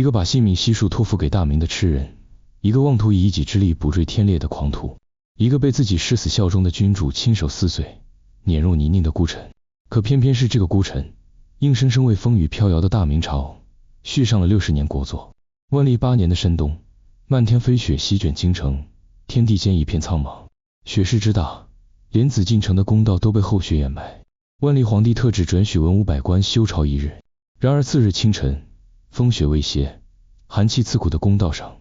个把性命悉数托付给大明的痴人，一个妄图以一己之力补缀天裂的狂徒，一个被自己誓死效忠的君主亲手撕碎碾入泥泞的孤臣。可偏偏是这个孤臣，硬生生为风雨飘摇的大明朝续上了60年国祚。万历8年的深冬，漫天飞雪席卷京城，天地间一片苍茫，雪势之大，连紫禁城的宫道都被厚雪掩埋。万历皇帝特旨准许文武百官休朝1日。然而次日清晨，风雪未歇，寒气刺骨的宫道上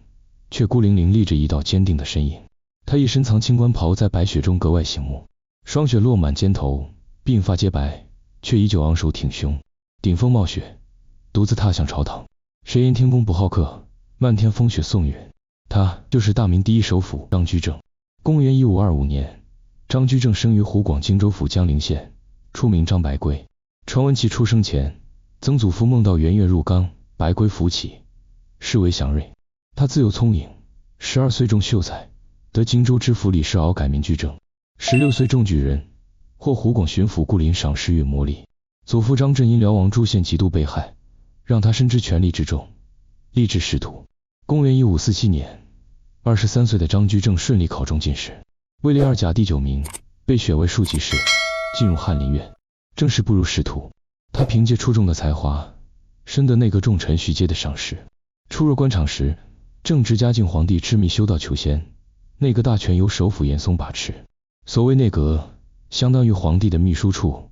却孤零零立着一道坚定的身影。他一身藏青官袍，在白雪中格外醒目，霜雪落满肩头，鬓发皆白，却依旧昂首挺胸，顶风冒雪，独自踏向朝堂。谁言天公不好客，漫天风雪送云。他就是大明第一首辅张居正。公元1525年，张居正生于湖广荆州府江陵县，初名张白圭。传闻其出生前，曾祖父梦到圆月入缸，白圭浮起，视为祥瑞。他自幼聪颖，12岁中秀才，得荆州知府李世鳌改名居正。16岁中举人，获湖广巡抚顾林赏识月磨砺。祖父张震因辽王朱宪极度被害，让他深知权力之重，立志仕途。公元1547年，23岁的张居正顺利考中进士，位列2甲第9名，被选为庶吉士，进入翰林院，正式步入仕途。他凭借出众的才华，深得内阁重臣徐阶的赏识。初入官场时，正值嘉靖皇帝痴迷修道求仙，内阁大权由首辅严嵩把持。所谓内阁，相当于皇帝的秘书处，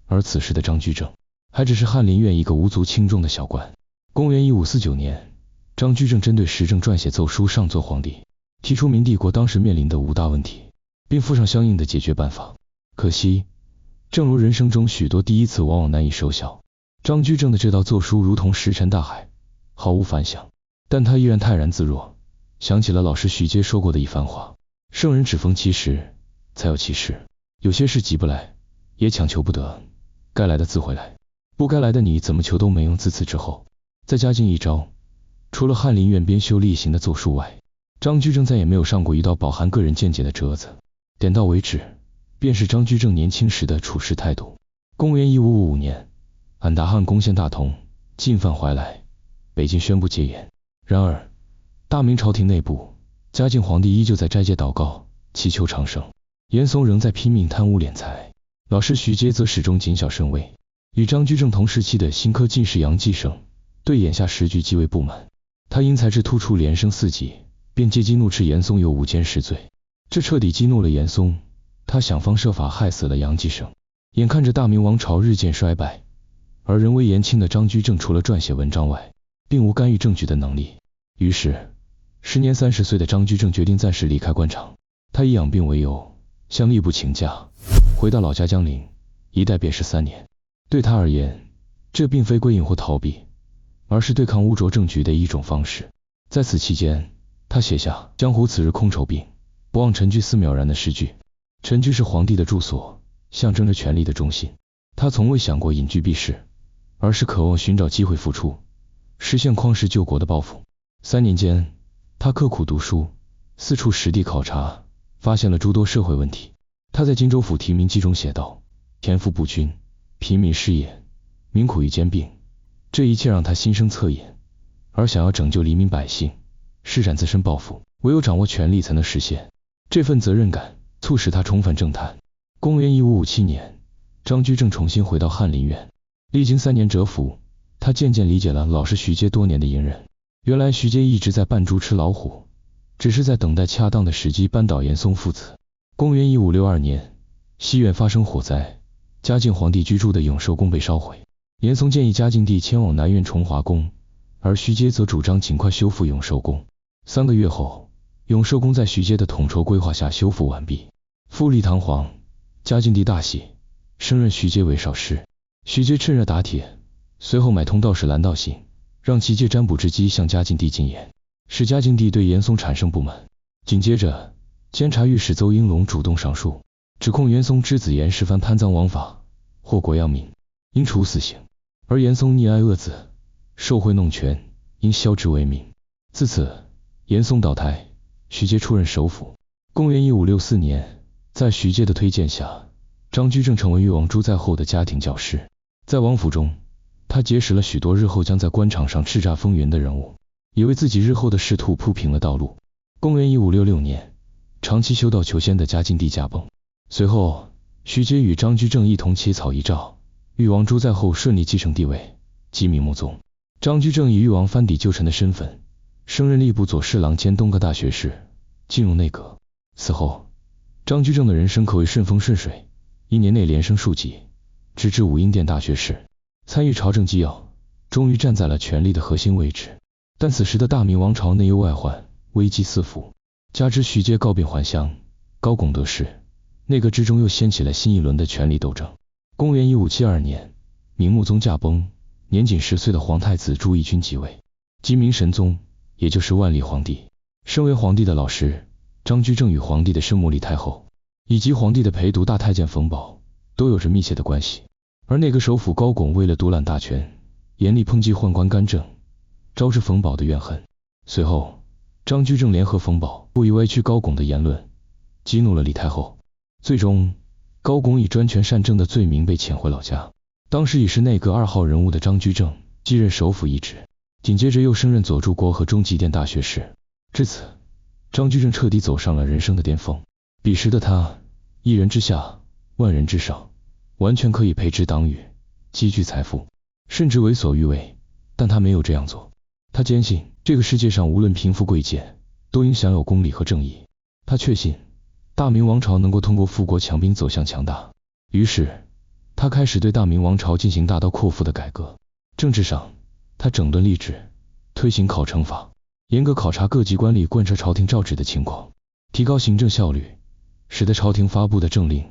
而此时的张居正还只是翰林院一个无足轻重的小官。公元1549年，张居正针对时政撰写奏书上奏皇帝，提出明帝国当时面临的5大问题，并附上相应的解决办法。可惜，正如人生中许多第一次往往难以收效，张居正的这道奏书如同石沉大海，毫无反响。但他依然泰然自若，想起了老师徐阶说过的一番话：圣人只逢其时，才有其事。有些事急不来，也强求不得，该来的自会来，不该来的你怎么求都没用。自此之后，在嘉靖一朝，除了翰林院编修例行的奏书外，张居正再也没有上过一道饱含个人见解的折子。点到为止，便是张居正年轻时的处事态度。公元1555年，俺答汗攻陷大同，进犯怀来，北京宣布戒严。然而，大明朝廷内部，嘉靖皇帝依旧在斋戒祷告，祈求长生。严嵩仍在拼命贪污敛财，老师徐阶则始终谨小慎微。与张居正同时期的新科进士杨继盛对眼下时局极为不满，他因才智突出连升4级，便借机怒斥严嵩有无奸十罪。这彻底激怒了严嵩，他想方设法害死了杨继盛。眼看着大明王朝日渐衰败，而人微言轻的张居正除了撰写文章外，并无干预政局的能力。于是，时年30岁的张居正决定暂时离开官场。他以养病为由，向吏部请假，回到老家江陵，一待便是3年。对他而言，这并非归隐或逃避，而是对抗污浊政局的一种方式。在此期间，他写下“江湖此日空愁病，不忘陈居思渺然”的诗句。陈居是皇帝的住所，象征着权力的中心。他从未想过隐居避世，而是渴望寻找机会复出，实现匡时救国的抱负。3年间，他刻苦读书，四处实地考察，发现了诸多社会问题。他在荆州府提名记中写道：田赋不均，平民失业，民苦于兼并，这一切让他心生恻隐，而想要拯救黎民百姓，施展自身抱负，唯有掌握权力才能实现。这份责任感促使他重返政坛。公元1557年，张居正重新回到翰林院，历经3年蛰伏，他渐渐理解了老师徐阶多年的隐忍。原来徐阶一直在扮猪吃老虎，只是在等待恰当的时机扳倒严嵩父子。公元1562年，西苑发生火灾，嘉靖皇帝居住的永寿宫被烧毁。严嵩建议嘉靖帝迁往南苑崇华宫，而徐阶则主张尽快修复永寿宫。3个月后，永寿宫在徐阶的统筹规划下修复完毕，富丽堂皇。嘉靖帝大喜，升任徐阶为少师。徐阶趁热打铁，随后买通道士蓝道行，让其借占卜之机向嘉靖帝进言，使嘉靖帝对严嵩产生不满。紧接着，监察御史邹应龙主动上书，指控严嵩之子严世蕃贪赃枉法，祸国殃民，应处死刑。而严嵩溺爱恶子，受贿弄权，应削职为民。自此，严嵩倒台，徐阶出任首辅。公元1564年，在徐阶的推荐下，张居正成为越王朱在后的家庭教师。在王府中，他结识了许多日后将在官场上叱咤风云的人物，也为自己日后的仕途铺平了道路。公元1566年，长期修道求仙的嘉靖帝驾崩，随后徐阶与张居正一同起草遗诏，誉王朱在后顺利继承帝位，即明穆宗。张居正以誉王藩邸旧臣的身份，升任吏部左侍郎兼东阁大学士，进入内阁。此后，张居正的人生可谓顺风顺水，一年内连升数级，直至武英殿大学士，参与朝政机要，终于站在了权力的核心位置。但此时的大明王朝内忧外患，危机四伏，加之徐阶告病还乡，高拱得势，内阁之中又掀起了新一轮的权力斗争。公元1572年，明穆宗驾崩，年仅10岁的皇太子朱翊钧即位，即明神宗，也就是万历皇帝。身为皇帝的老师，张居正与皇帝的生母李太后，以及皇帝的陪读大太监冯保，都有着密切的关系。而内阁首辅高拱为了独揽大权，严厉抨击宦官干政，招致冯保的怨恨。随后，张居正联合冯保，故意歪曲高拱的言论，激怒了李太后。最终，高拱以专权擅政的罪名被遣回老家。当时已是内阁2号人物的张居正继任首辅一职，紧接着又升任左柱国和中极殿大学士。至此，张居正彻底走上了人生的巅峰。彼时的他，一人之下，万人之上，完全可以培植党羽，积聚财富，甚至为所欲为。但他没有这样做。他坚信这个世界上无论贫富贵贱，都应享有公理和正义。他确信大明王朝能够通过富国强兵走向强大。于是他开始对大明王朝进行大刀阔斧的改革。政治上，他整顿吏治，推行考成法，严格考察各级官吏贯彻朝廷诏旨的情况，提高行政效率，使得朝廷发布的政令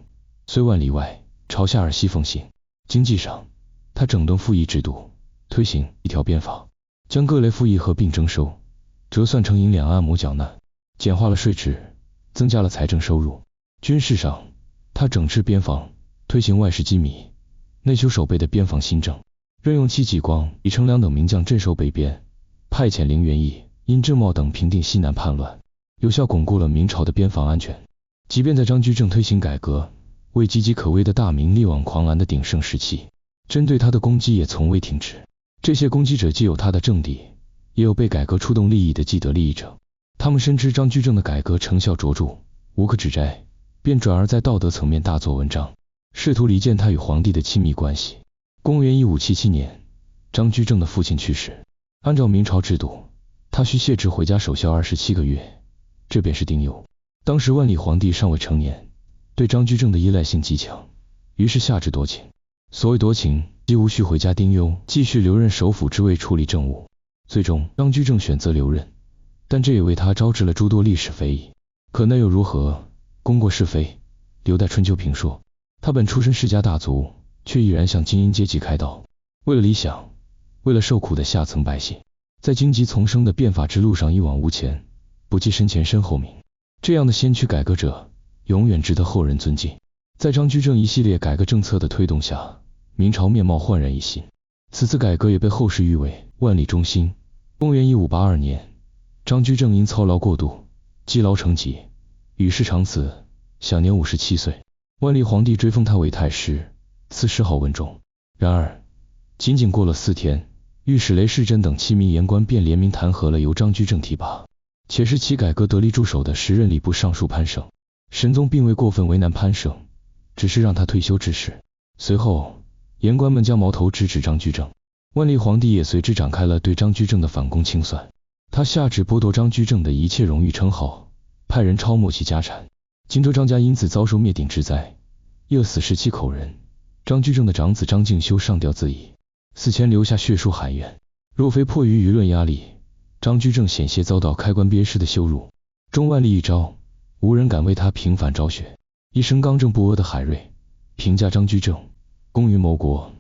虽万里外，朝下而西奉行。经济上，他整顿赋役制度，推行一条鞭法，将各类赋役合并征收，折算成银两按亩缴纳，简化了税制，增加了财政收入。军事上，他整治边防，推行外事机密，内修守备的边防新政，任用戚继光、李成梁等名将镇守北边，派遣林元义、殷正茂等平定西南叛乱，有效巩固了明朝的边防安全。即便在张居正推行改革，为岌岌可危的大明力挽狂澜的鼎盛时期，针对他的攻击也从未停止。这些攻击者既有他的政敌，也有被改革触动利益的既得利益者。他们深知张居正的改革成效卓著，无可指摘，便转而在道德层面大做文章，试图离间他与皇帝的亲密关系。公元1577年，张居正的父亲去世，按照明朝制度，他需卸职回家守孝27个月，这便是丁忧。当时万历皇帝尚未成年，对张居正的依赖性极强，于是下旨夺请。所谓夺请，即无需回家丁忧，继续留任首辅之位处理政务。最终，张居正选择留任，但这也为他招致了诸多历史非议。可那又如何？功过是非，留待春秋评说。他本出身世家大族，却毅然向精英阶级开刀。为了理想，为了受苦的下层百姓，在荆棘丛生的变法之路上一往无前，不计身前身后名。这样的先驱改革者，永远值得后人尊敬。在张居正一系列改革政策的推动下，明朝面貌焕然一新。此次改革也被后世誉为万历中兴。公元1582年，张居正因操劳过度，积劳成疾，与世长辞，享年57岁。万历皇帝追封他为太师，赐谥号文忠。然而，仅仅过了4天，御史雷士珍等7名言官便联名弹劾了由张居正提拔，且是其改革得力助手的时任礼部尚书潘盛。神宗并未过分为难潘盛，只是让他退休致仕。随后，言官们将矛头直指张居正，万历皇帝也随之展开了对张居正的反攻清算。他下旨剥夺张居正的一切荣誉称号，派人抄没其家产。荆州张家因此遭受灭顶之灾，饿死17口人。张居正的长子张敬修上吊自缢，死前留下血书喊冤。若非迫于舆论压力，张居正险些遭到开棺鞭尸的羞辱。终万历一招，无人敢为他平反昭雪。一生刚正不阿的海瑞评价张居正，功于谋国，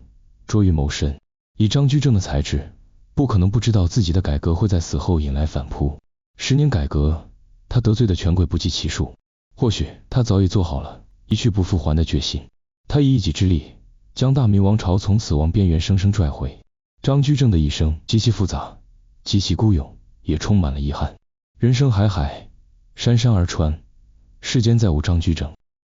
拙于谋身。以张居正的才智，不可能不知道自己的改革会在死后引来反扑。10年改革，他得罪的权贵不计其数。或许他早已做好了一去不复还的决心。他以一己之力，将大明王朝从死亡边缘生生拽回。张居正的一生极其复杂，极其孤勇，也充满了遗憾。人生海海，山山而川，世间再无张居正。